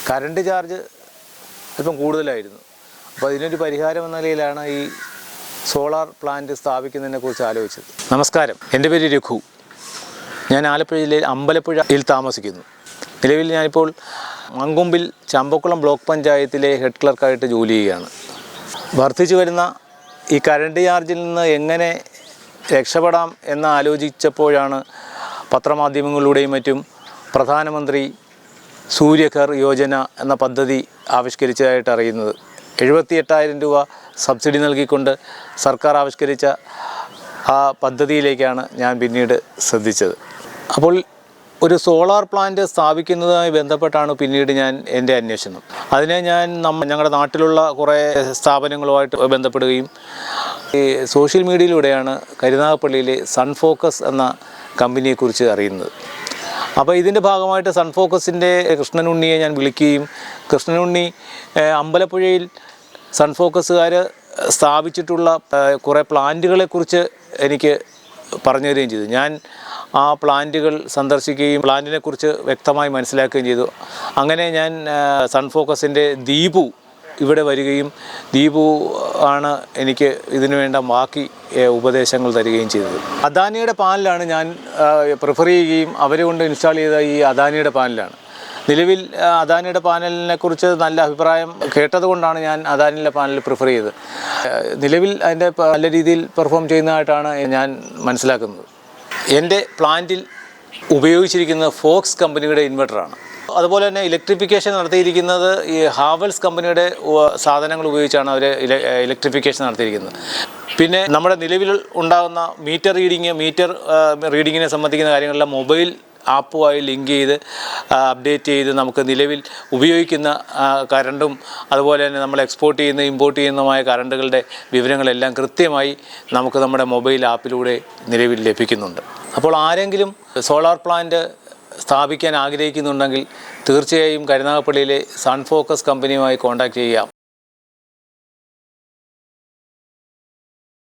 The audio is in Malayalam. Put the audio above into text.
കറണ്ട് ചാർജ് അല്പം കൂടുതലായിരുന്നു. അപ്പോൾ അതിനൊരു പരിഹാരം എന്ന നിലയിലാണ് ഈ സോളാർ പ്ലാന്റ് സ്ഥാപിക്കുന്നതിനെക്കുറിച്ച് ആലോചിച്ചത്. നമസ്കാരം, എൻ്റെ പേര് രഘു. ഞാൻ ആലപ്പുഴ ജില്ലയിൽ അമ്പലപ്പുഴയിൽ താമസിക്കുന്നു. നിലവിൽ ഞാനിപ്പോൾ മങ്കൊമ്പിൽ ചമ്പക്കുളം ബ്ലോക്ക് പഞ്ചായത്തിലെ ഹെഡ് ക്ലർക്കായിട്ട് ജോലി ചെയ്യുകയാണ്. വർദ്ധിച്ചു വരുന്ന ഈ കറണ്ട് ചാർജിൽ നിന്ന് എങ്ങനെ രക്ഷപ്പെടാം എന്ന് ആലോചിച്ചപ്പോഴാണ് പത്രമാധ്യമങ്ങളിലൂടെയും മറ്റും പ്രധാനമന്ത്രി സൂര്യഘർ യോജന എന്ന പദ്ധതി ആവിഷ്കരിച്ചതായിട്ട് അറിയുന്നത്. 78,000 രൂപ സബ്സിഡി നൽകിക്കൊണ്ട് സർക്കാർ ആവിഷ്കരിച്ച ആ പദ്ധതിയിലേക്കാണ് ഞാൻ പിന്നീട് ശ്രദ്ധിച്ചത്. അപ്പോൾ ഒരു സോളാർ പ്ലാന്റ് സ്ഥാപിക്കുന്നതുമായി ബന്ധപ്പെട്ടാണ് പിന്നീട് എൻ്റെ അന്വേഷണം. അതിനെ ഞാൻ ഞങ്ങളുടെ നാട്ടിലുള്ള കുറേ സ്ഥാപനങ്ങളുമായിട്ട് ബന്ധപ്പെടുകയും ഈ സോഷ്യൽ മീഡിയയിലൂടെയാണ് കരുനാഗപ്പള്ളിയിലെ സൺഫോക്കസ് എന്ന കമ്പനിയെക്കുറിച്ച് അറിയുന്നത്. അപ്പോൾ ഇതിൻ്റെ ഭാഗമായിട്ട് സൺഫോക്കസിൻ്റെ കൃഷ്ണനുണ്ണിയെ ഞാൻ വിളിക്കുകയും കൃഷ്ണനുണ്ണി അമ്പലപ്പുഴയിൽ സൺഫോക്കസുകാർ സ്ഥാപിച്ചിട്ടുള്ള കുറേ പ്ലാന്റുകളെക്കുറിച്ച് എനിക്ക് പറഞ്ഞു തരികയും ചെയ്തു. ഞാൻ ആ പ്ലാന്റുകൾ സന്ദർശിക്കുകയും പ്ലാന്റിനെക്കുറിച്ച് വ്യക്തമായി മനസ്സിലാക്കുകയും ചെയ്തു. അങ്ങനെ ഞാൻ സൺഫോക്കസിൻ്റെ ദീപു ഇവിടെ വരികയും ദീപു ആണ് എനിക്ക് ഇതിനു വേണ്ട ബാക്കി ഉപദേശങ്ങൾ തരികയും ചെയ്തത്. അദാനിയുടെ പാനലാണ് ഞാൻ പ്രിഫർ ചെയ്യുകയും അവരെ കൊണ്ട് ഇൻസ്റ്റാൾ ചെയ്ത ഈ അദാനിയുടെ പാനലാണ്. നിലവിൽ അദാനിയുടെ പാനലിനെക്കുറിച്ച് നല്ല അഭിപ്രായം കേട്ടതുകൊണ്ടാണ് ഞാൻ അദാനിയുടെ പാനൽ പ്രിഫർ ചെയ്തത്. നിലവിൽ അതിൻ്റെ നല്ല രീതിയിൽ പെർഫോം ചെയ്യുന്നതായിട്ടാണ് ഞാൻ മനസ്സിലാക്കുന്നത്. എൻ്റെ പ്ലാന്റിൽ ഉപയോഗിച്ചിരിക്കുന്നത് ഫോക്സ് കമ്പനിയുടെ ഇൻവെർട്ടറാണ്. അതുപോലെ തന്നെ ഇലക്ട്രിഫിക്കേഷൻ നടത്തിയിരിക്കുന്നത് ഈ ഹാവൽസ് കമ്പനിയുടെ സാധനങ്ങൾ ഉപയോഗിച്ചാണ് അവർ ഇലക്ട്രിഫിക്കേഷൻ നടത്തിയിരിക്കുന്നത്. പിന്നെ നമ്മുടെ നിലവിൽ ഉണ്ടാകുന്ന മീറ്റർ റീഡിങ്ങിനെ സംബന്ധിക്കുന്ന കാര്യങ്ങളെല്ലാം മൊബൈൽ ആപ്പുമായി ലിങ്ക് ചെയ്ത് അപ്ഡേറ്റ് ചെയ്ത് നമുക്ക് നിലവിൽ ഉപയോഗിക്കുന്ന കറണ്ടും അതുപോലെ തന്നെ നമ്മൾ എക്സ്പോർട്ട് ചെയ്യുന്ന ഇമ്പോർട്ട് ചെയ്യുന്നതുമായ കറണ്ടുകളുടെ വിവരങ്ങളെല്ലാം കൃത്യമായി നമുക്ക് നമ്മുടെ മൊബൈൽ ആപ്പിലൂടെ നിലവിൽ ലഭിക്കുന്നുണ്ട്. അപ്പോൾ ആരെങ്കിലും സോളാർ പ്ലാന്റ് സ്ഥാപിക്കാൻ ആഗ്രഹിക്കുന്നുണ്ടെങ്കിൽ തീർച്ചയായും കരുനാഗപ്പള്ളിയിലെ സൺഫോക്കസ് കമ്പനിയുമായി കോൺടാക്റ്റ് ചെയ്യാം.